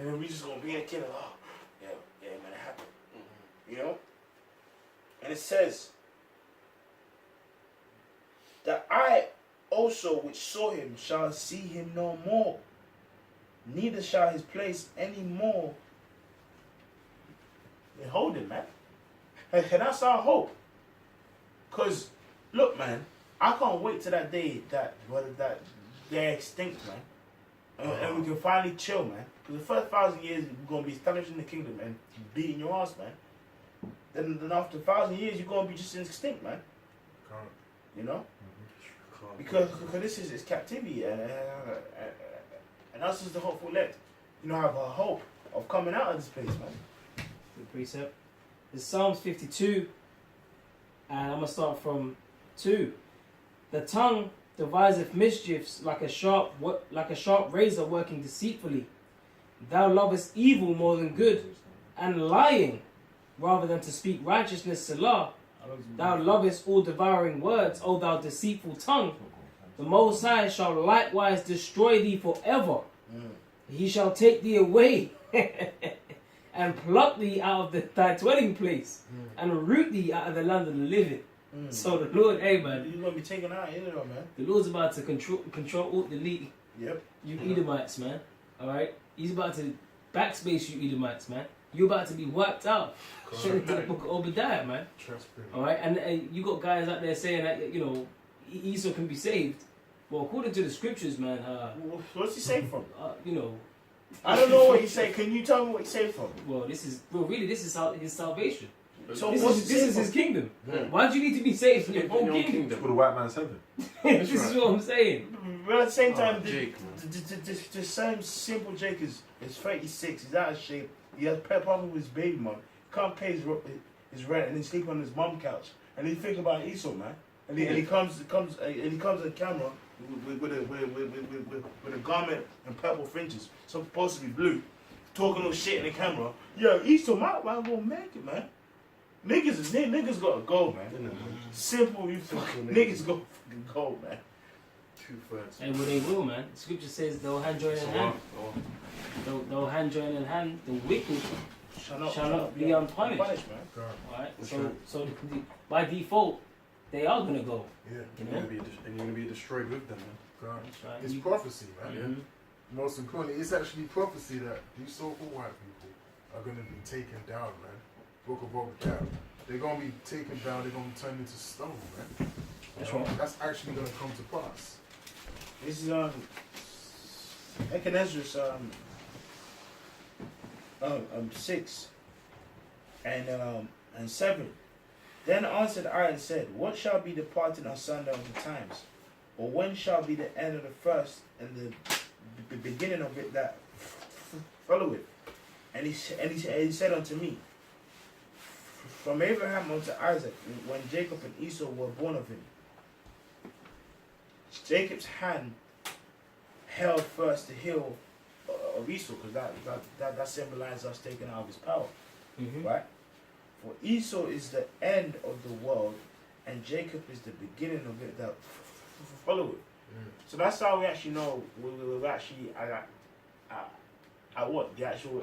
And then we just gonna be a kid, oh, yeah, man, it happened. You know? And it says that I also which saw him shall see him no more, neither shall his place any more hold him, man. And that's our hope. Cause look, man, I can't wait till that day that they're extinct, man. And we can finally chill, man. Because the first 1,000 years we're gonna be establishing the kingdom and beating your ass, man. Then after 1,000 years you're gonna be just extinct, man. You know? Because this is captivity and us is the hopeful elect. You know, have a hope of coming out of this place, man. Good precept. It's Psalms 52, and I'm gonna start from 2. The tongue deviseth mischiefs like a sharp razor working deceitfully. Thou lovest evil more than good, and lying rather than to speak righteousness, Selah. Thou lovest all devouring words, O thou deceitful tongue. The Most High shall likewise destroy thee forever. He shall take thee away and pluck thee out of thy dwelling place and root thee out of the land of the living. So the Lord, hey man, you're gonna be taken out here, man. The Lord's about to control alt delete. Yep. You Edomites, man. All right. He's about to backspace you Edomites, man. You're about to be wiped out. Straight into the book of Obadiah, man. All right. And you got guys out there saying that Esau can be saved. Well, according to the scriptures, man. What's he saved from? I don't know what he said. Can you tell me what he saved from? Well, this is his salvation. So this is his kingdom. Yeah. Why do you need to be saved in your own kingdom? For the white man's heaven. This is what I'm saying. But at the same time, the same simple Jake is 36. He's out of shape. He has a problem with his baby mom. Can't pay his rent, and he's sleeping on his mom's couch. And he's thinking about Esau, man. And he comes to the camera with a garment and purple fringes, supposed to be blue, talking all shit in the camera. Yo, Esau, man, gonna make it, man. Niggas gotta go, man. Simple, you fucking niggas gotta fucking go, man. 2/3. And well, they will, man. The scripture says they'll hand join in hand. They'll hand join in hand. The wicked shall not be unpunished. Man. Alright? So by default, they are gonna go. Yeah. You know? And you're gonna be destroyed with them, man. Right. It's prophecy, man. Most importantly, it's actually prophecy that these so-called white people are gonna be taken down, man. Book of Obadiah. They're gonna be taken down. They're gonna be turned into stone, man. That's right. That's actually gonna come to pass. This is Echinezra's 6 and 7. Then answered I and said, what shall be the parting asunder of the times? Or when shall be the end of the first and the beginning of it that follow it? And he said unto me, from Abraham unto Isaac, when Jacob and Esau were born of him, Jacob's hand held first the heel of Esau, because that symbolizes us taking out of his power, right? For Esau is the end of the world, and Jacob is the beginning of it that follow it. So that's how we actually know we're actually at what? The actual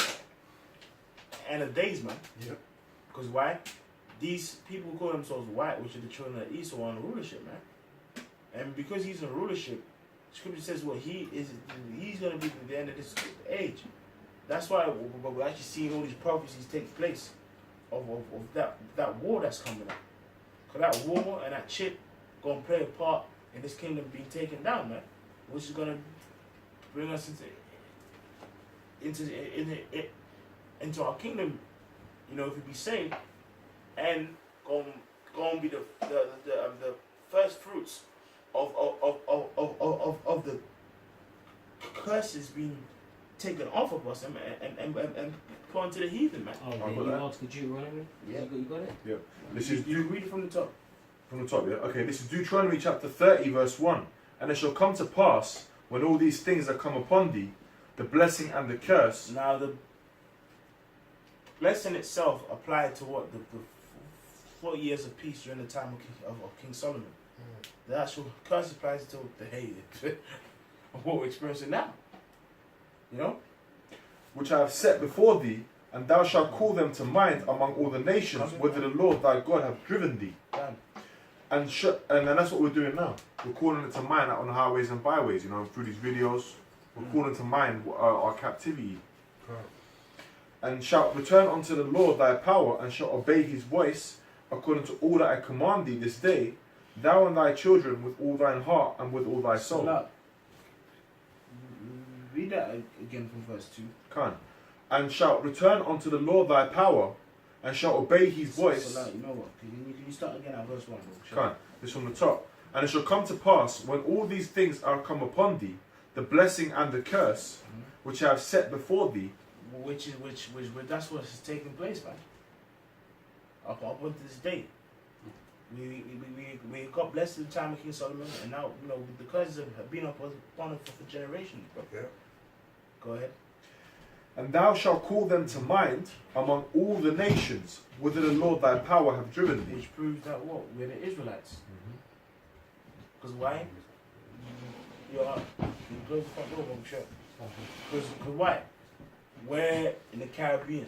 end of days, man. Yep. Because why? These people who call themselves white, which are the children of Esau, are in rulership, man. And because he's in rulership, Scripture says, well, he's going to be at the end of this age. That's why we're actually seeing all these prophecies take place of that war that's coming up. Because that war and that chip going to play a part in this kingdom being taken down, man. Which is going to bring us into our kingdom, if we be saved, and going to be the first fruits of the curses being taken off of us and put onto the heathen, man. Oh, yeah, you asked the Deuteronomy? Yeah. You got it? Yeah. This You read it from the top. From the top, yeah? Okay, this is Deuteronomy chapter 30, verse 1. And it shall come to pass, when all these things are come upon thee, the blessing and the curse. Now, the blessing itself applied to what? The 40 years of peace during the time of King Solomon. The actual curse applies to the hate of what we're experiencing now. which I have set before thee, and thou shalt call them to mind among all the nations, whither the Lord thy God hath driven thee. And then that's what we're doing now. We're calling it to mind out on the highways and byways, you know, through these videos. We're calling to mind our captivity. And shalt return unto the Lord thy power, and shalt obey his voice, according to all that I command thee this day, thou and thy children with all thine heart and with all thy soul. Read that again from verse 2. Can. And shalt return unto the Lord thy power, and shalt obey his voice. So you know what? Can you start again at verse 1? Can. This from the top. And it shall come to pass, when all these things are come upon thee, the blessing and the curse, which I have set before thee. Which that's what is taking place, man. Up unto this day. We got blessed in the time of King Solomon, and now, you know, the curses have been upon us for generations, bro. Yeah. Go ahead. And thou shalt call them to mind among all the nations, whither the Lord thy power hath driven thee. Which proves that what? We're the Israelites. Because why? You close the front door, I'm sure. Because why? We're in the Caribbean.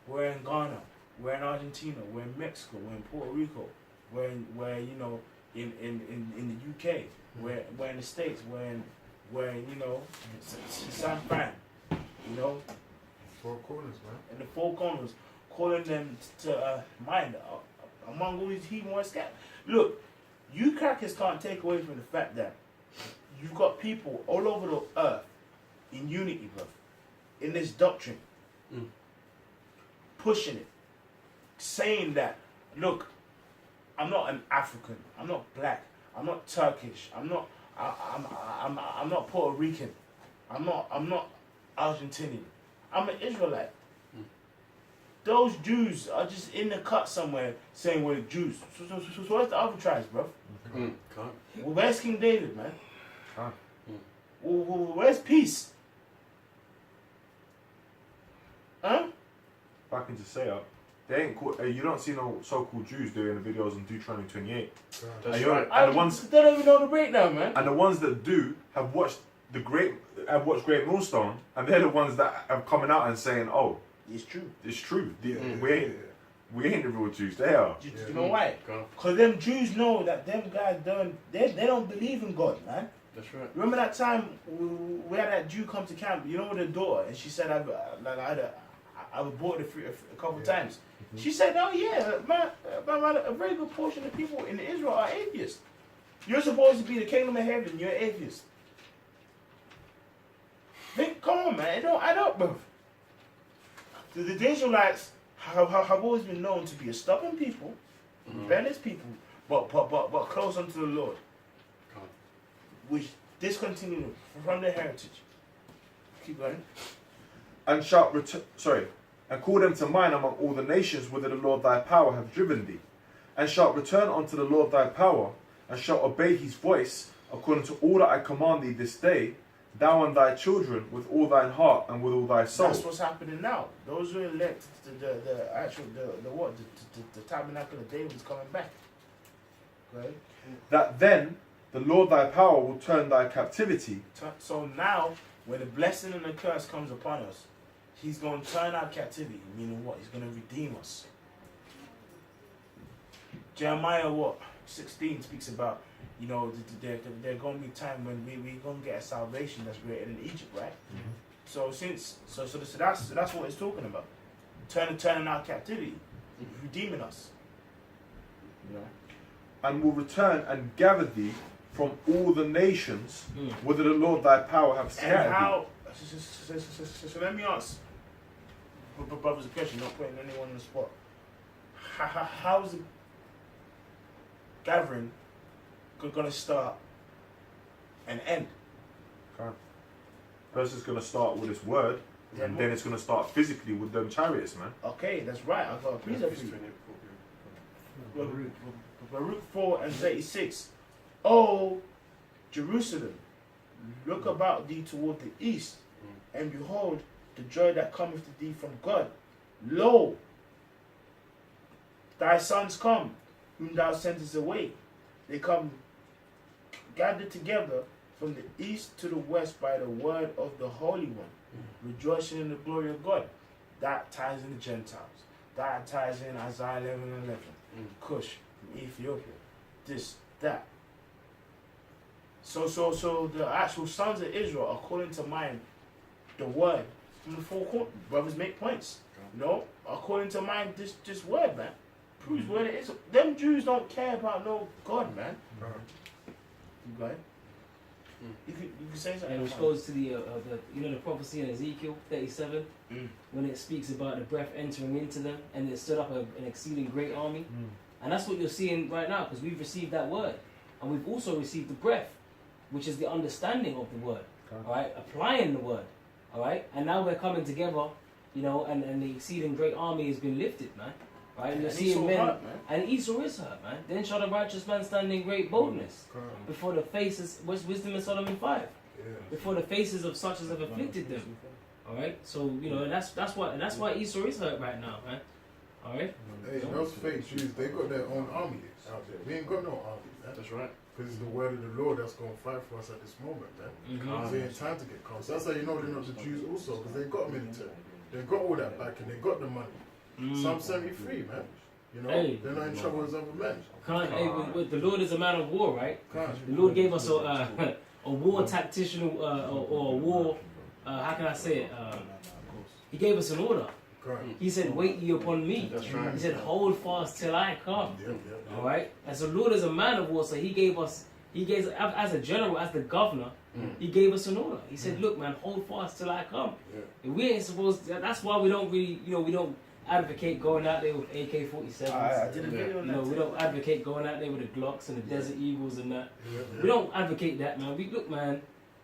We're in Ghana. We're in Argentina. We're in Mexico. We're in Puerto Rico. We're you know, in the UK. We're in the States. We're in you know, San Fran. You know, Four corners, man. in the four corners, calling them to mind among all these heathen words. Look, you crackers can't take away from the fact that you've got people all over the earth in unity, bro, in this doctrine, pushing it, saying that, look, I'm not an African, I'm not black, I'm not Turkish, I'm not Puerto Rican, I'm not Argentinian, I'm an Israelite. Those Jews are just in the cut somewhere saying we're Jews. So where's the other tribes, bro? Can't. Well, where's King David, man? Can't. Well, where's peace? Huh? If I can just say it, they ain't called, you don't see no so-called Jews doing the videos on Deuteronomy 28. That's And right. and the ones, they don't even know the breakdown, man. and the ones that do have watched GreatMillstone, and they're the ones that are coming out and saying, "Oh, It's true. it's true. Yeah, We ain't the real Jews. They are." Do you know why? Can't. Because them Jews know that them guys they don't believe in God, man. That's right. Remember that time we had that Jew come to camp, you know, with her daughter, and she said, I've bought it a couple times. She said, oh yeah, man, a very good portion of people in Israel are atheists. You're supposed to be the kingdom of heaven, you're atheist. Come on, man, it don't add up, bro. The Israelites have always been known to be a stubborn people, rebellious people, but close unto the Lord, which discontinued from their heritage. Keep going. And shalt and call them to mind among all the nations whither the Lord thy power hath driven thee, and shalt return unto the Lord thy power, and shalt obey his voice, according to all that I command thee this day, thou and thy children with all thine heart and with all thy soul. That's what's happening now. Those who elect the tabernacle of David is coming back. Okay. That then the Lord thy power will turn thy captivity. So now, when the blessing and the curse comes upon us, he's going to turn our captivity. Meaning what? He's going to redeem us. Jeremiah 16 speaks about, you know, there's going to be a time when we're going to get a salvation that's greater than Egypt, right? So that's what it's talking about. Turning our captivity, redeeming us. You know. And will return and gather thee from all the nations whither the Lord thy power hath scattered And how? So let me ask, brothers, a question. Not putting anyone on the spot. How is the gathering going to start and end? thee. First it's going to start with this word, and then it's going to start physically with them chariots, man. Okay, that's right. I've got a precept for you. Baruch 4:36. O Jerusalem, look about thee toward the east, and behold the joy that cometh to thee from God. Lo, thy sons come, whom thou sentest away. They come gathered together from the east to the west by the word of the Holy One. Rejoicing in the glory of God. That ties in the Gentiles. That ties in Isaiah 11:11. Cush from Ethiopia. This, that. So the actual sons of Israel, according to mine, the word from the four corners. Brothers make points. You know, according to mine, this word, man, proves what it is. Them Jews don't care about no God, man. You go ahead. You can say something. And which goes to the the prophecy in Ezekiel 37 when it speaks about the breath entering into them and it stood up an exceeding great army. And that's what you're seeing right now because we've received that word and we've also received the breath, which is the understanding of the word. All right, applying the word. All right, and now we're coming together, you know, and the exceeding great army has been lifted, man. Right, and you're seeing men, hurt, man. And Esau is hurt, man. Then shall the righteous man stand in great boldness before the faces, what's wisdom in Solomon 5? Before the faces of such as have afflicted them. All right, so you know, and that's why Esau is hurt right now, man. All right. Hey, those fake Jews, they got their own army out there. We ain't got no army, man. That's right. Because it's the word of the Lord that's going to fight for us at this moment, man. They ain't time to get calm. So that's how you know they're not the Jews also, because they got military. They got all that back and they got the money. Some 73, man. You know, they're not in trouble as other men. With the Lord is a man of war, right? The Lord gave us a war tactician or a war. How can I say it? He gave us an order. He said, "Wait ye upon me." That's right. He said, "Hold fast till I come." All right. And so, Lord is a man of war. So He gave us. He gave as a general, as the governor. He gave us an order. He said, "Look, man, hold fast till I come." And we ain't supposed. That's why we don't really, we don't advocate going out there with AK-47s. I did a video on that. We don't advocate going out there with the Glocks and the Desert Eagles and that. We don't advocate that, man.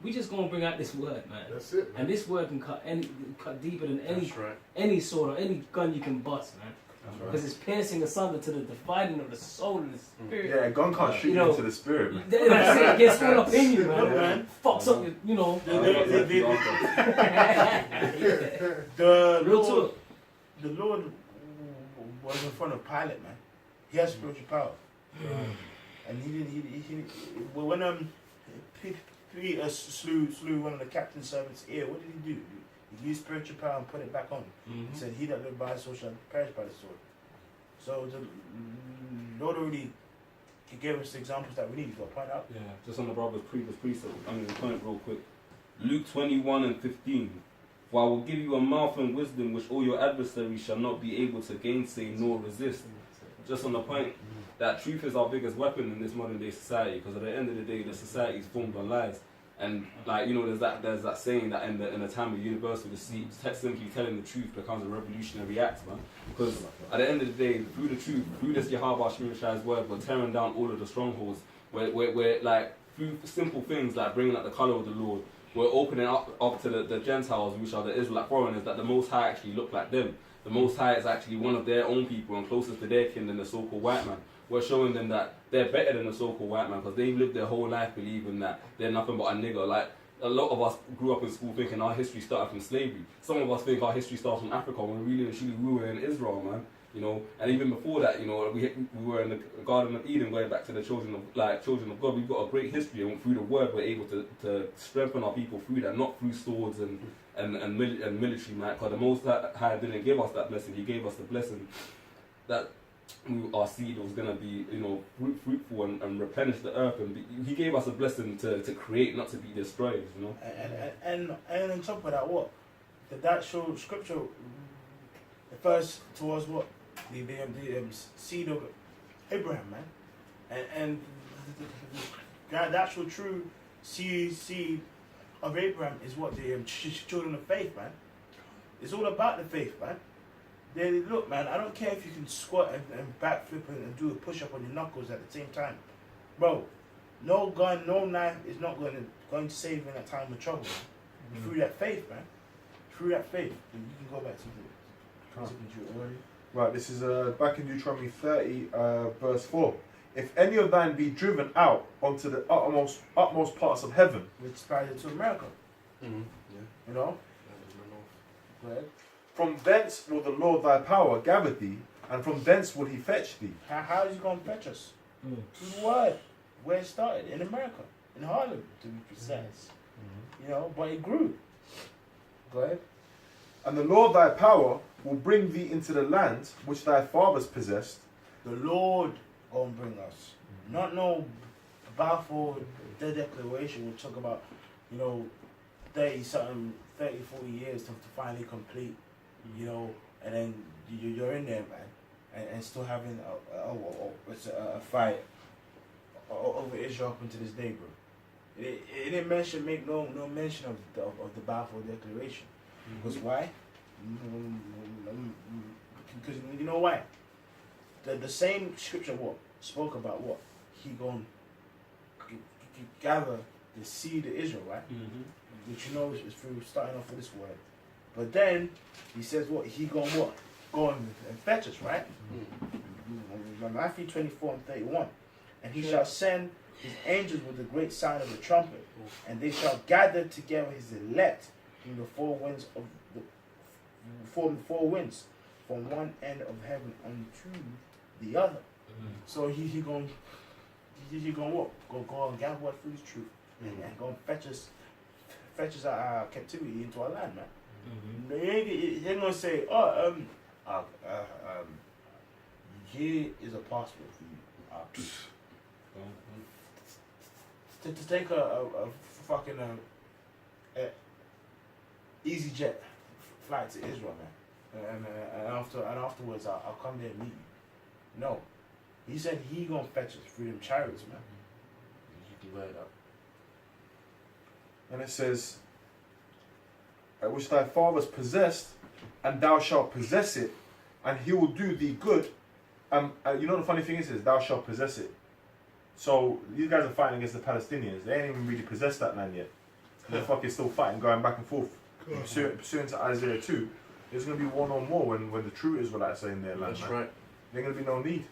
We just gonna bring out this word, man. That's it, man. And this word can cut deeper than any sword or any gun you can bust, man. Because it's piercing asunder to the dividing of the soul and the spirit. Yeah, a gun can't shoot you into the spirit, man. That's it. It gets all up in you, man. Fucks up, The Lord was in front of Pilate, man. He has spiritual power, and when Peter slew one of the captain's servants' ear, what did he do? He used spiritual power and put it back on. He said, "He that lived by the sword shall perish by the sword." So the Lord already gave us the examples that we need. You got to point out. Yeah, just on the brother's previous precept. I'm going to point it real quick. Luke 21:15. For I will give you a mouth and wisdom which all your adversaries shall not be able to gainsay nor resist. Just on the point that truth is our biggest weapon in this modern day society, because at the end of the day, the society is formed on lies. And there's that saying that in the time of universal deceit, simply telling the truth becomes a revolutionary act, man. Because at the end of the day, through the truth, through this Yahweh Shemashai's word, we're tearing down all of the strongholds. We're like through simple things like bringing out the color of the Lord. We're opening up to the Gentiles, which are the Israelite foreigners, that the Most High actually look like them. The Most High is actually one of their own people and closest to their kin than the so-called white man. We're showing them that they're better than the so-called white man because they've lived their whole life believing that they're nothing but a nigger. Like, a lot of us grew up in school thinking our history started from slavery. Some of us think our history starts from Africa when really and truly we were in Israel, man. And even before that, we were in the Garden of Eden, going back to the children of God. We've got a great history, and through the word, we're able to strengthen our people through that, not through swords and military might. Because the Most High didn't give us that blessing; He gave us the blessing that our seed was gonna be, fruitful and replenish the earth. And He gave us a blessing to create, not to be destroyed. And on top of that, what that show scripture refers towards what. The seed of Abraham, man, and the actual true seed of Abraham is what the children of faith, man. It's all about the faith, man. Look, man, I don't care if you can squat and backflip and do a push-up on your knuckles at the same time, bro. No gun, no knife is not going to save you in a time of trouble, man. Through that faith, man. Through that faith, you can go back to the. Right, this is back in Deuteronomy 30, verse 4. If any of thine be driven out onto the utmost parts of heaven, which started to America, Go ahead. From thence will the Lord thy power gather thee, and from thence will He fetch thee. How is He going to fetch us? Through the word, where it started, in America, in Harlem, to be precise. But it grew. Go ahead. And the Lord thy power will bring thee into the land which thy fathers possessed. The Lord gonna bring us. Not no Balfour declaration. We'll talk about, 30, 40 years to finally complete, and then you're in there, man, and still having a fight over Israel up until this day, bro. It didn't make no mention of the Balfour Declaration. Because why? Because you know why? The same scripture spoke about what? He gonna gather the seed of Israel, right? Which is through starting off with this word. But then he says what? He gonna what? Go and fetch us, right? Matthew 24:31. And he shall send his angels with the great sound of the trumpet, and they shall gather together his elect from the four winds from one end of heaven unto the other. So he gonna what? Go and gather what through his truth, and go and fetch us our captivity into our land, man. They ain't gonna say, here is a passport for you. To take a fucking easy jet flight to Israel, man, and afterwards I'll come there and meet you. No, he said he gonna fetch us through them chariots, man. You can wear it up. And it says, which thy fathers possessed, and thou shalt possess it, and he will do thee good. The funny thing is thou shalt possess it. So these guys are fighting against the Palestinians. They ain't even really possessed that land yet. They're fucking still fighting, going back and forth. Pursuant to Isaiah 2, there's going to be one or more when the true Israelites are in their land. That's right. There's going to be no need.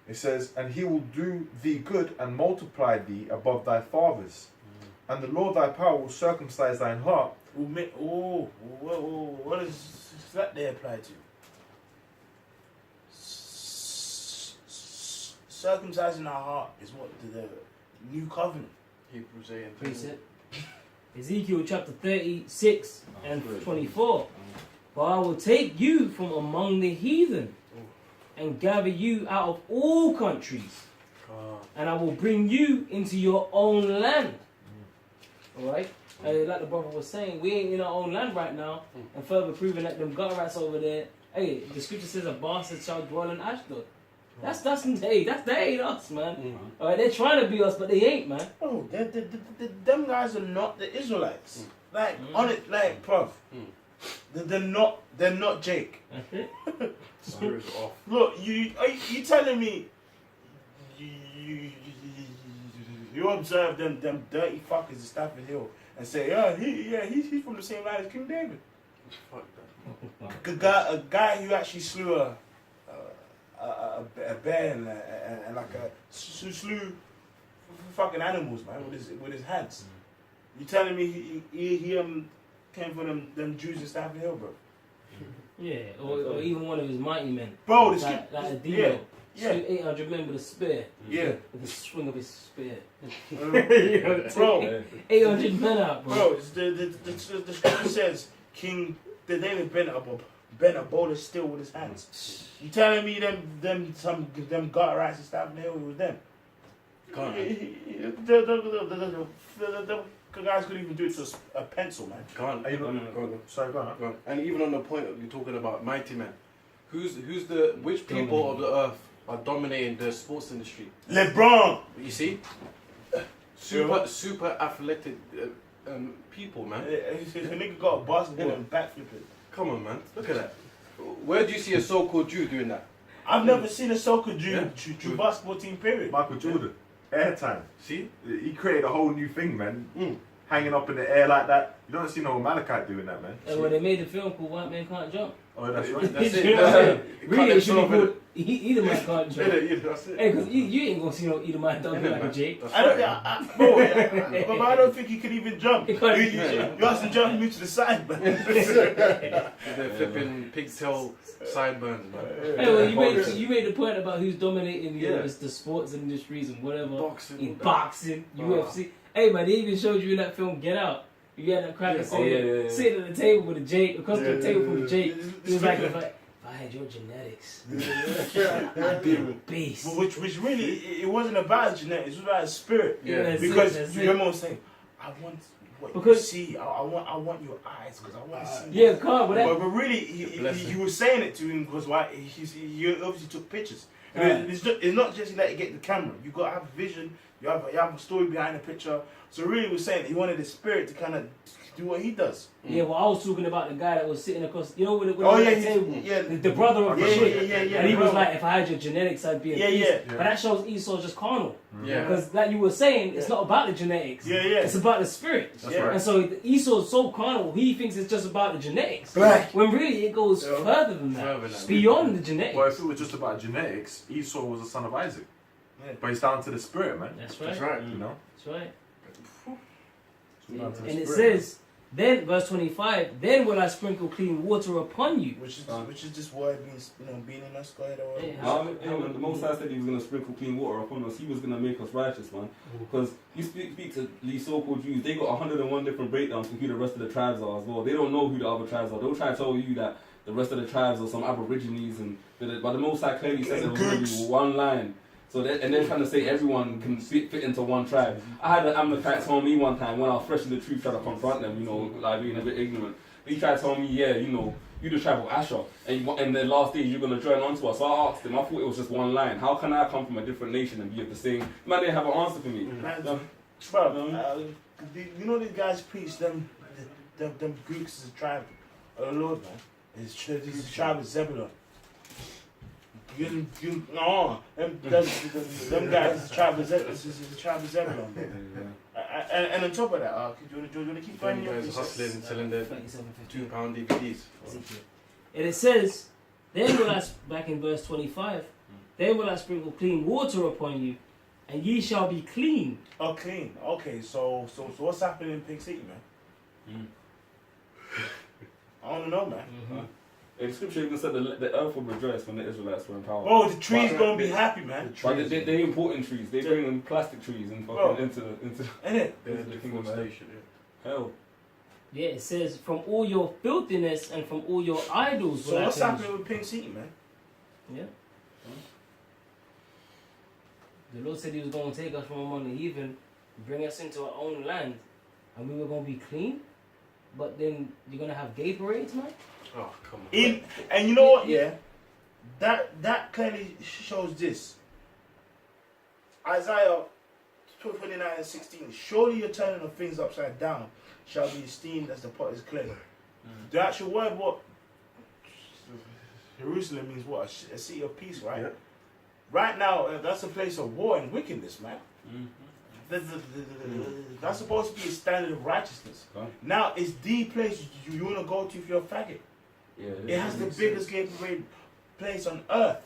It says, and he will do thee good and multiply thee above thy fathers. And the Lord thy power will circumcise thine heart. What does that there apply to? Circumcising our heart is what the new covenant. Hebrews 8 and Precept. Ezekiel chapter 36 and 24. For I will take you from among the heathen and gather you out of all countries, and I will bring you into your own land. Alright? Like the brother was saying, we ain't in our own land right now, and further proving that them gut rats over there, hey, the scripture says a bastard shall dwell in Ashdod. That's they ain't us, man. Alright, they're trying to be us, but they ain't, man. Oh, them guys are not the Israelites. Like on it, like bruv. They're not Jake. Spirits off. Look, you telling me you observe them dirty fuckers at Stafford Hill and say, he's from the same line as King David. Fuck that. A guy who actually slew a bear and like slew fucking animals, man, with his hands. You telling me he came from them Jews in Stafford Hill, bro? Yeah, or even one of his mighty men. Bro, like a Dino. Yeah. 800 men with a spear. Yeah. With the swing of his spear. Bro, 800 men out, bro. Bro, the scripture says King David bent a bowl of steel with his hands. You telling me them gut rats and stuff in here with them? The guys could even do it to a pencil, man. Sorry, go on. And even on the point of you talking about mighty men, which people of the earth are dominating the sports industry? LeBron. You see, super athletic people, man. If a nigga got a basketball and backflipping. Come on, man. Look at that. Where do you see a so-called Jew doing that? I've never seen a soccer Jew basketball team, period. Michael Jordan, airtime. See? He created a whole new thing, man. Hanging up in the air like that. You don't see no Malachite doing that, man. And when they made the film called White Men Can't Jump. Oh, that's right. That's You know what I'm saying? Really, it should be called called Edomite Can't Jump. That's it. Hey, because you ain't gonna see no Edomite jumping like a Jake. But I don't think he could even jump. You have to jump him to the side, man. They're flipping pigtail sideburns, man. Hey, well, you made the point about who's dominating the sports industries and whatever. Boxing, UFC. Hey, man, they even showed you in that film Get Out. You had that cracker Oh, yeah. sitting at the table with a Jake, across the table from the Jake. He was like, if I had your genetics, I'd be a beast. But which really, it wasn't about genetics, it was about his spirit. Yeah, Because you remember saying, I want what you see, I want your eyes, because I want to see. Yeah, but really, he was saying it to him because why? He obviously took pictures. It's not just that you get the camera. You got to have a vision. You have a story behind the picture. So really, he was saying that he wanted the spirit to kind of do what he does. Yeah, well, I was talking about the guy that was sitting across, with the table. The brother of the chick. Yeah. And he was like, if I had your genetics, I'd be a beast. But that shows Esau's just carnal. Yeah. Because like you were saying, it's not about the genetics. It's about the spirit. That's right. And so Esau's so carnal, he thinks it's just about the genetics. Right. When really it goes further than that. Beyond the genetics. Well, if it was just about genetics, Esau was the son of Isaac. But it's down to the spirit, man. That's right. That's right. You know? That's right. It's down to the And it spirit, says, then, verse 25, then will I sprinkle clean water upon you. Which is this word being in us. Go ahead. The Most High said he was going to sprinkle clean water upon us. He was going to make us righteous, man. Because you speak to these so-called Jews, they got 101 different breakdowns for who the rest of the tribes are as well. They don't know who the other tribes are. They'll try to tell you that the rest of the tribes are some aborigines, but the Most High clearly says it was going to be one line. So and they're trying to say everyone can fit into one tribe. I had an Amalekite tell me one time when I was fresh in the truth, trying to confront them, like being a bit ignorant. He tried to tell me, you're the tribe of Asher, and in the last days you're going to join onto us. So I asked him, I thought it was just one line. How can I come from a different nation and be of the same? Man, they have an answer for me. These guys preach them Greeks as a tribe of the Lord, man. It's a tribe of Zebulun. Them guys is a tribe of Zebulun. And on top of that, do you want to keep going? You guys hustling and selling their £2 DVDs. And it says, then will I, back in verse 25, then will I sprinkle clean water upon you, and ye shall be clean. Oh, clean. Okay, so what's happening in Pig City, man? I want to know, man. The scripture even said the earth will rejoice when the Israelites were in power. Oh, the trees gonna be happy, man. But they importing trees. They bring in plastic trees and fucking into. Ain't it? They're the kingdom station. Hell. Yeah, it says, from all your filthiness and from all your idols. So what's happening with Pink City, man? Yeah. The Lord said he was going to take us from among the heathen, bring us into our own land, and we were going to be clean. But then you're going to have gay parades, man? Oh, come on. And you know what, that clearly shows this. Isaiah 29:16. Surely your turning of things upside down shall be esteemed as the pot is clay. The actual word, what? Jerusalem means what? A city of peace, right? Yeah. Right now, that's a place of war and wickedness, man. That's supposed to be a standard of righteousness. Now, it's the place you want to go to if you're a faggot. It has the biggest gay parade place on earth.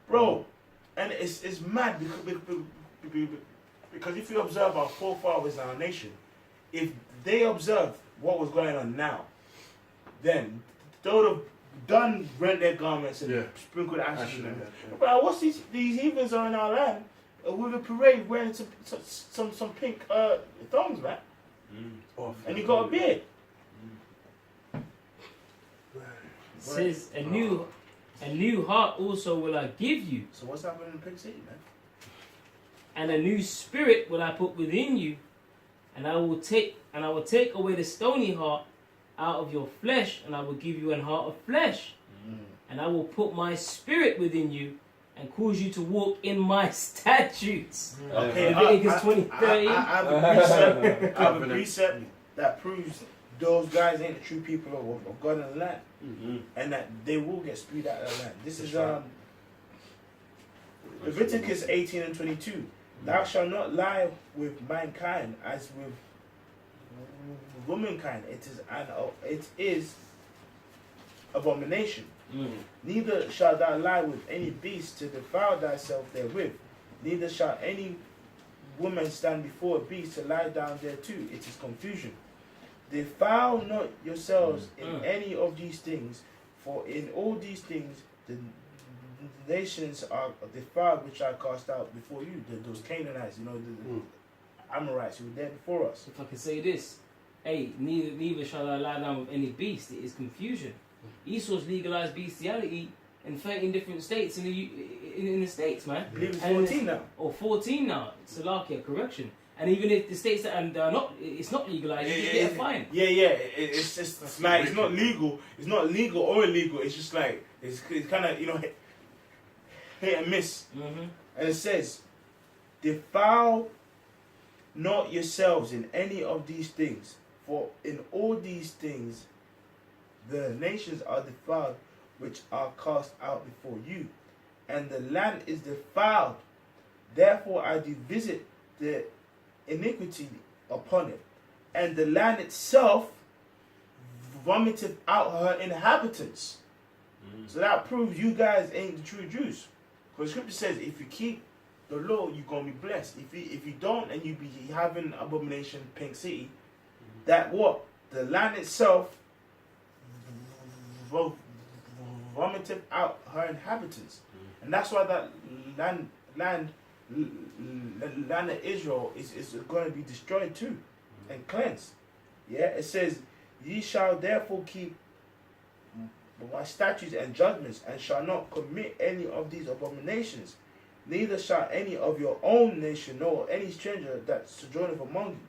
Bro, and it's mad because if you observe our forefathers in our nation, if they observed what was going on now, then they would have done rent their garments and sprinkled ashes. But what's these heathens are in our land with a parade wearing some pink thongs, man, and you got a beard. It says, a new heart also will I give you. So what's happening in Pig City, man? And a new spirit will I put within you, and I will take away the stony heart out of your flesh, and I will give you an heart of flesh. And I will put my spirit within you, and cause you to walk in my statutes. Okay, Leviticus 20:30. I have a precept that proves those guys ain't the true people of God and the land, and that they will get spewed out of the land. This is Leviticus 18:22. Thou shalt not lie with mankind as with womankind. It is abomination. Neither shalt thou lie with any beast to defile thyself therewith. Neither shall any woman stand before a beast to lie down thereto. It is confusion. Defile not yourselves in any of these things, for in all these things the nations are defiled which I cast out before you. Those Canaanites, the Amorites who were there before us. If I can say this, hey, neither shall I lie down with any beast. It is confusion. Esau's legalized bestiality in 13 different states in the States, man. I believe it's And 14 now. Or 14 now. Salakia, correction. And even if the states that are not, it's not legalized, you get a fine. It's just That's like it's not wicked. legal. It's not legal or illegal. It's just like it's kind of hit and miss. Mm-hmm. And it says, defile not yourselves in any of these things, for in all these things the nations are defiled which are cast out before you, and the land is defiled. Therefore I do visit the iniquity upon it, and the land itself vomiteth out her inhabitants. So that proves you guys ain't the true Jews. Because scripture says if you keep the law, you're going to be blessed. If you don't and you be having abomination, pink city, that what? The land itself vomiteth out her inhabitants. And that's why that land of Israel is going to be destroyed too and cleansed. Yeah, it says, ye shall therefore keep my statutes and judgments, and shall not commit any of these abominations, neither shall any of your own nation know of any stranger that sojourneth among you.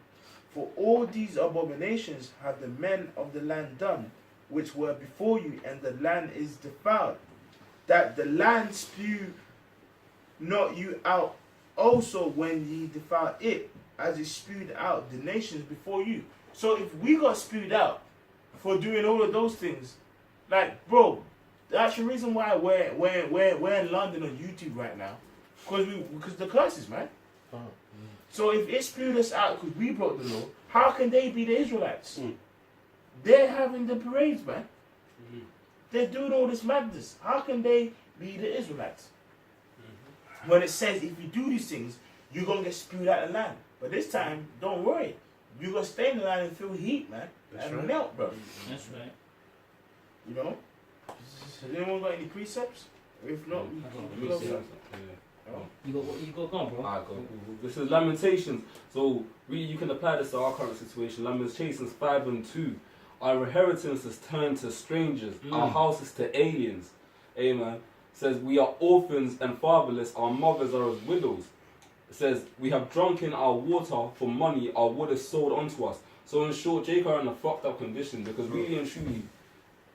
For all these abominations have the men of the land done, which were before you, and the land is defiled, that the land spew not you out also when ye defile it, as it spewed out the nations before you. So if we got spewed out for doing all of those things, like, bro, that's the reason why we're in London on YouTube right now, because the curses, man. So if it spewed us out because we broke the law, how can they be the Israelites? They're having the parades, man. They're doing all this madness. How can they be the Israelites? When it says if you do these things, you're going to get spewed out of the land. But this time, don't worry. You're going to stay in the land and feel heat, man. That's and right. melt, bro. That's right. You know? Has anyone got any precepts? If not, we Let me close see up. You got gone, bro. Alright, go. This is Lamentations. So really, you can apply this to our current situation. Lamentations 5:2. Our inheritance is turned to strangers. Our house is to aliens. Amen. Says we are orphans and fatherless. Our mothers are as widows. It says we have drunken our water for money. Our wood is sold unto us. So in short, Jacob are in a fucked up condition because really and truly,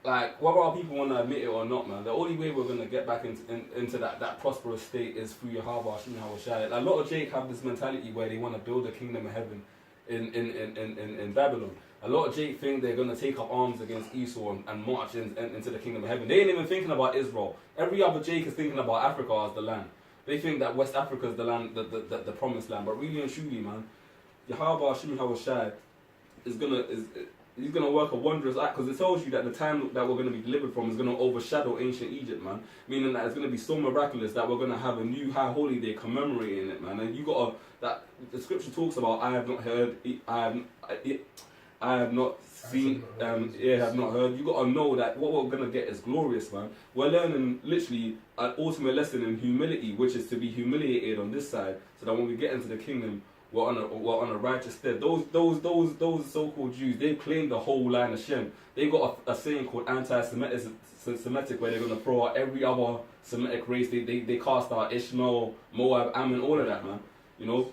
like, whether our people want to admit it or not, man, the only way we're going to get back into that prosperous state is through Yahweh Hashem Yahushai. A lot of Jake have this mentality where they want to build a kingdom of heaven in Babylon. A lot of Jake think they're going to take up arms against Esau and march into the kingdom of heaven. They ain't even thinking about Israel. Every other Jake is thinking about Africa as the land. They think that West Africa is the land, the promised land. But really and truly, man, Yahweh Hashem Yahushai He's going to work a wondrous act, because it tells you that the time that we're going to be delivered from is going to overshadow ancient Egypt, man. Meaning that it's going to be so miraculous that we're going to have a new high holy day commemorating it, man. And you got to, that the scripture talks about, I have not heard, I have not seen, have not heard. You got to know that what we're going to get is glorious, man. We're learning literally an ultimate lesson in humility, which is to be humiliated on this side, so that when we get into the kingdom, we're on a righteous stead. Those so-called Jews, they claim the whole line of Shem. They got a saying called anti-Semitic, where they're going to throw out every other Semitic race. They cast out Ishmael, Moab, Ammon, all of that, man. You know,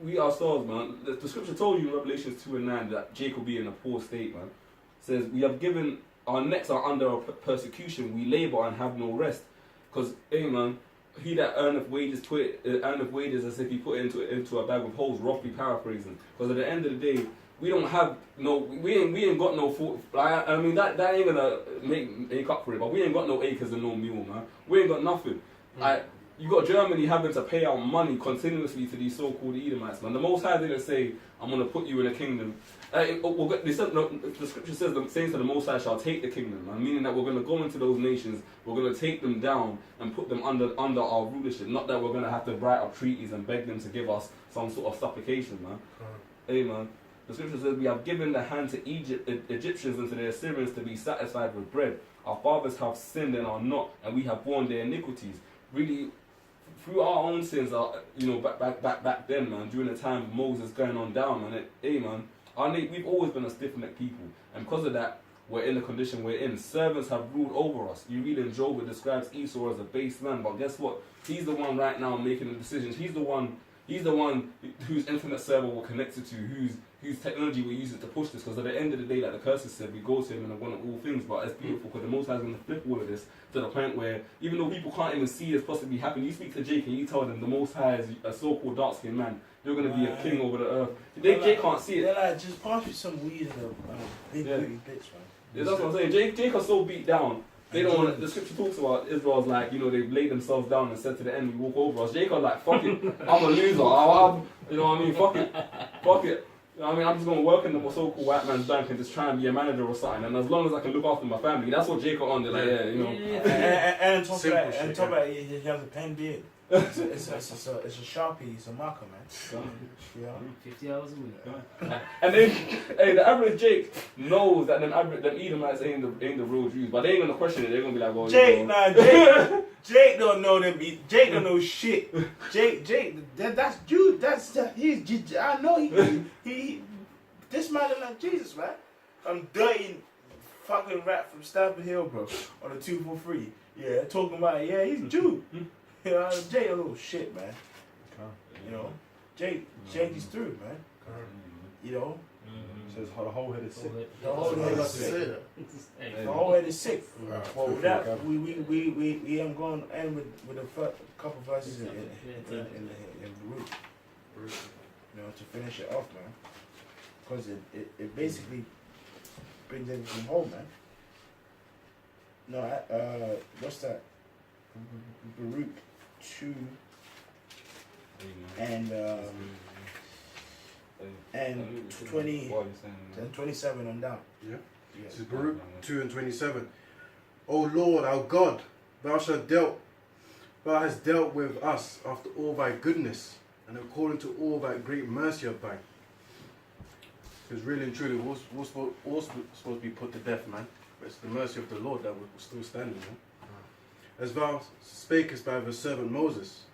we ourselves, man. The scripture told you in Revelations 2:9 that Jacob will be in a poor state, man. It says we have given our necks are under persecution. We labor and have no rest, because, hey, man. He that earneth wages as if he put it into a bag of holes, roughly paraphrasing. Because at the end of the day, we don't have we ain't got no food. I mean that ain't gonna make up for it. But we ain't got no acres and no mule, man. We ain't got nothing. You got Germany having to pay out money continuously to these so-called Edomites, man. The Most High didn't say, I'm going to put you in a kingdom. The scripture says the saints of the Most High shall take the kingdom, man. Meaning that we're going to go into those nations, we're going to take them down and put them under our rulership. Not that we're going to have to write up treaties and beg them to give us some sort of supplication, man. Hey, man. The scripture says we have given the hand to Egyptians and to the Assyrians to be satisfied with bread. Our fathers have sinned and are not, and we have borne their iniquities. Really, through our own sins, back then, man, during the time of Moses going on down, man, hey, man, We've always been a stiff-necked people, and because of that, we're in the condition we're in. Servants have ruled over us. You read in Job, it describes Esau as a base man, but guess what? He's the one right now making the decisions. He's the one whose internet server we're connected to, whose technology we're using to push this. Because at the end of the day, like the curses said, we go to him and want all things. But it's beautiful because the Most High is going to flip all of this to the point where even though people can't even see this possibly happen, you speak to Jake and you tell them the Most High is a so-called dark-skinned man. You're going to be a king over the earth. Jake can't see it. They're like, just pass me some weed and a big booty bitch, man. Yeah, that's what I'm saying. Jake are so beat down. They don't want. The scripture talks about Israel's like, they've laid themselves down and said to the enemy, walk over us. Jake are like, fuck it, I'm a loser. You know what I mean? Fuck it. You know what I mean? I'm just gonna work in the so-called white man's bank and just try and be a manager or something. And as long as I can look after my family, that's what Jake are on. They're like, And on top of that, he has a pen beard. It's a Sharpie, it's a marker, man. Yeah. 50 hours a week. And then, hey, the average Jake knows that them Edomites ain't the real Jews, but they ain't gonna question it. They're gonna be like, well, Jake don't know them. Jake don't know shit. Jake, that's Jew. He's. I know he. This man is like Jesus, man. I'm dirty fucking rat from Stamford Hill, bro, on a 243. Yeah, talking about he's Jew. Jake a little shit, man. Jake is through, man. Says the whole head is sick. The whole head is sick. The whole head is sick. Well, with that, we am going to end with a couple verses in the root. To finish it off, man. Because it basically brings everything home, man. No, what's that? Baruch 2 and 20 and 27 on down. Yeah. This is Baruch 2 and 27. O Lord, our God, thou hast dealt with us after all thy goodness and according to all thy great mercy of thine. Because really and truly, we're supposed to be put to death, man. But it's the mercy of the Lord that we're still standing, man. As thou spakest by the servant Moses,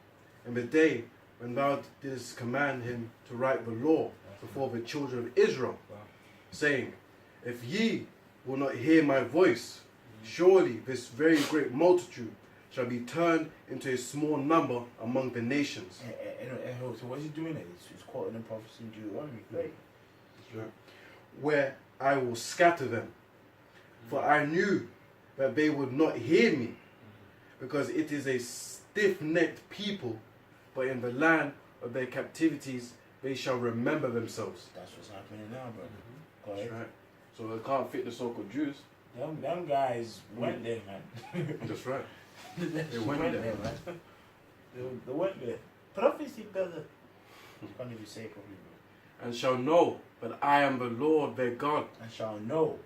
in the day when thou didst command him to write the law before the children of Israel, saying, if ye will not hear my voice, surely this very great multitude shall be turned into a small number among the nations. So what is he doing there? He's quoting the prophecy in Deuteronomy, right? Where I will scatter them, for I knew that they would not hear me, because it is a stiff-necked people, but in the land of their captivities they shall remember themselves. That's what's happening now, bro. That's right. So they can't fit the so-called Jews. Them guys went there, man. That's right. They went there, man. They went there. Prophecy doesn't. Can't even say it properly, bro. And shall know that I am the Lord their God. And shall know.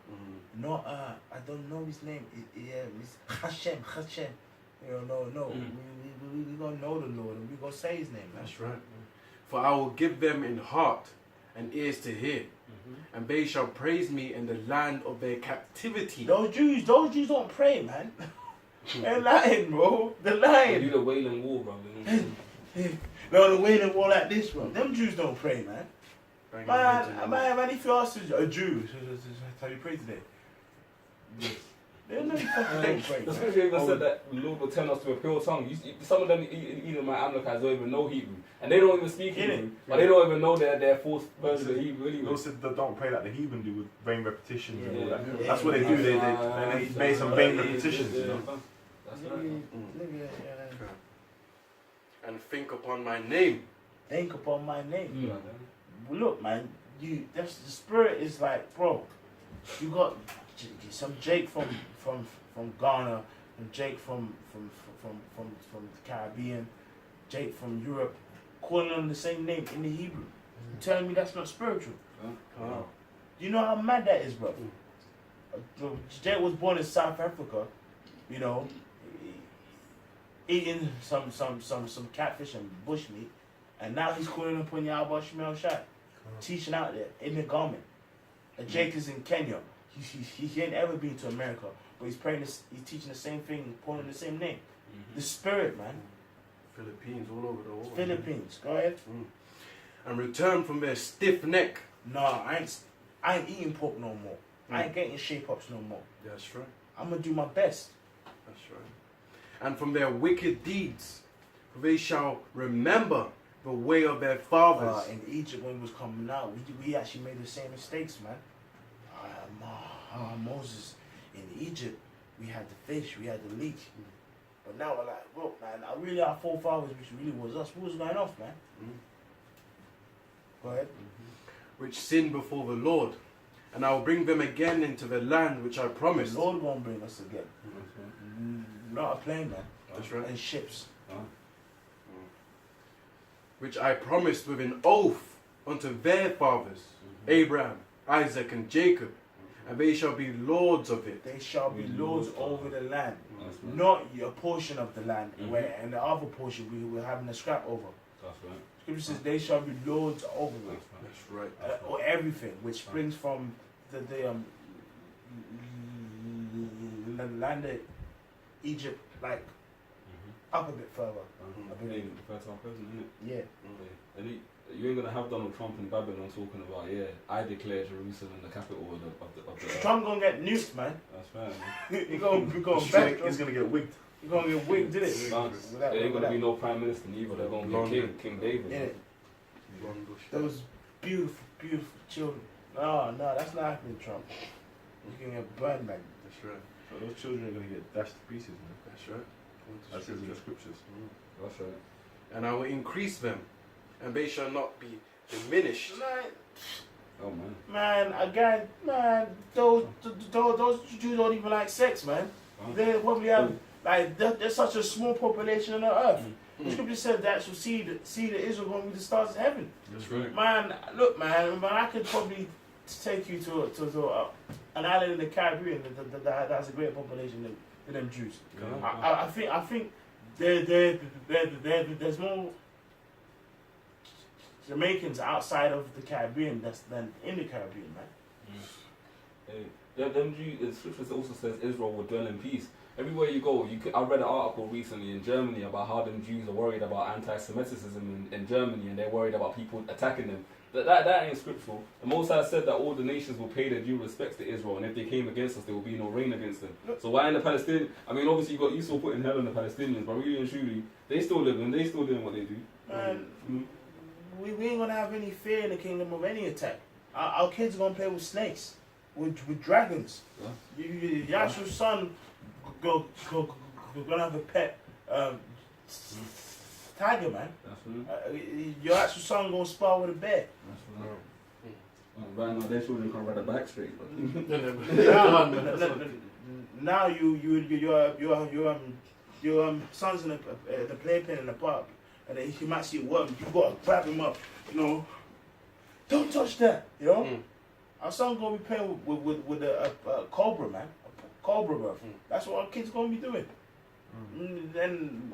No, I don't know his name. It's Hashem. No. We gonna know the Lord and we gonna say his name, man. That's right. For I will give them in heart and ears to hear, and they shall praise me in the land of their captivity. Those Jews don't pray, man. They're lying, bro. They're lying. You the Wailing Wall, bro. No, the Wailing Wall like this, bro. Them Jews don't pray, man. Man, if you ask a Jew, how you pray today? They don't pray. The scripture even said that the Lord will tell us to a pure tongue. Some of them, even my Amalekites, don't even know Hebrew. And they don't even speak Hebrew. But they don't even know their full version of Hebrew anyway. Those that don't pray like the heathen do with vain repetitions and all that. Yeah. That's what they do. They make some vain repetitions. That's right. And think upon my name. Think upon my name. Look, man, the spirit is like, bro, you got some Jake from Ghana, and Jake from the Caribbean, Jake from Europe, calling on the same name in the Hebrew. Telling me that's not spiritual. You know how mad that is, bro? Jake was born in South Africa, eating some catfish and bushmeat, and now he's calling upon Yahweh Shemel Shai, teaching out there in the garment. And Jake is in Kenya. He ain't ever been to America, but he's praying. He's teaching the same thing, calling the same name. The spirit, man. Philippines, all over the world. Philippines, go ahead. And return from their stiff neck Nah, I ain't eating pork no more. I ain't getting shape ups no more. That's right. I'm gonna do my best. That's right. And from their wicked deeds, they shall remember the way of their fathers. In Egypt, when we was coming out, we actually made the same mistakes, man. Moses, in Egypt, we had the fish, we had the leech. But now we're like, look, man, our forefathers, which really was us, what was going off, man? Go ahead. Which sinned before the Lord. And I will bring them again into the land which I promised. The Lord won't bring us again. Not a plane, man. That's right. And ships. Which I promised with an oath unto their fathers, Abraham, Isaac, and Jacob, and they shall be lords of it. They shall be lords over the land, not a portion of the land, where and the other portion we were having a scrap over. That's right. Scripture says they shall be lords over it, That's right. or everything, which springs from the land of Egypt, like up a bit further. I believe. The fertile crescent, isn't it? Yeah. And you ain't gonna have Donald Trump in Babylon talking about, I declare Jerusalem the capital of the earth. Trump gonna get nuked, man. That's right, man. He's going back. He's gonna get wigged. He's gonna get wigged, did it? There ain't gonna be no prime minister neither. They're gonna be King David. Yeah. Those beautiful, beautiful children. No, that's not happening, Trump. You're gonna get burned, man. That's right. So those children are gonna get dashed to pieces, man. That's right. That's in the scriptures. That's right. And I will increase them, and they shall not be diminished. Oh man. Man, again, man, those Jews don't even like sex, man. They probably have like there's such a small population on the earth. The scripture said that shall seed of Israel going to be the stars of heaven. That's right. Man, look, man, I could probably take you to an island in the Caribbean that has a greater population than them Jews. I think there's more Jamaicans outside of the Caribbean than in the Caribbean, man. Them Jews, the scriptures also says Israel will dwell in peace. Everywhere you go, I read an article recently in Germany about how them Jews are worried about anti-Semitism in Germany, and they're worried about people attacking them. That ain't scriptural. The Most High said that all the nations will pay their due respects to Israel, and if they came against us, there will be no rain against them. So why in the Palestinians? I mean, obviously you got Esau putting hell on the Palestinians, but really and truly, they still living, they still doing what they do. Man, we ain't gonna have any fear in the kingdom of any attack. Our kids are gonna play with snakes, with dragons. Your actual son gonna have a pet tiger, man. Your actual son gonna spar with a bear. Right now, their children can't ride a bike straight. Now your son's in the playpen in the park, and then he might see a worm. You gotta grab him up, Don't touch that, Our son gonna be playing with a cobra, man. A cobra, bro. That's what our kids gonna be doing. Then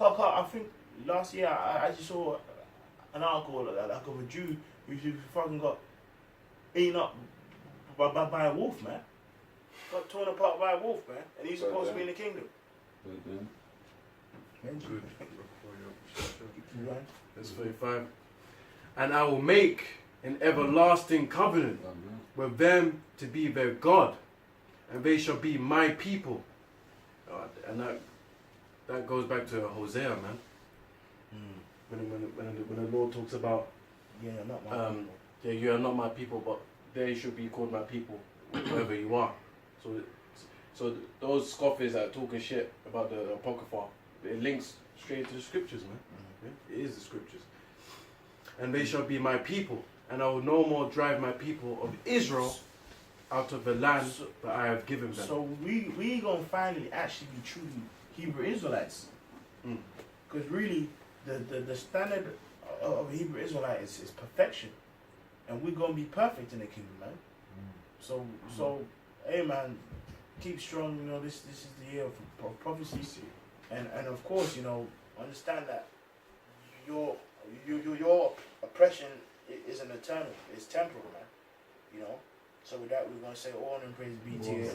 I think last year I just saw an article like of a Jew who fucking got eaten up by a wolf, man. Got torn apart by a wolf, man. And he's supposed to be in the kingdom. Verse 35. And I will make an everlasting covenant with them to be their God, and they shall be my people. And that goes back to Hosea, man. When the Lord talks about, not my people. You are not my people, but they should be called my people, wherever you are. So those scoffers that are talking shit about the Apocrypha, it links straight to the scriptures, man. It is the scriptures. And they shall be my people, and I will no more drive my people of Israel out of the land that I have given them. So we gonna finally actually be truly Hebrew Israelites, because really the standard of a Hebrew Israelite is perfection, and we're gonna be perfect in the kingdom, man. So hey, man, keep strong. This is the year of prophecy, and of course, understand that your oppression isn't eternal; it's temporal, man. So with that, we're going to say all and praise be to you.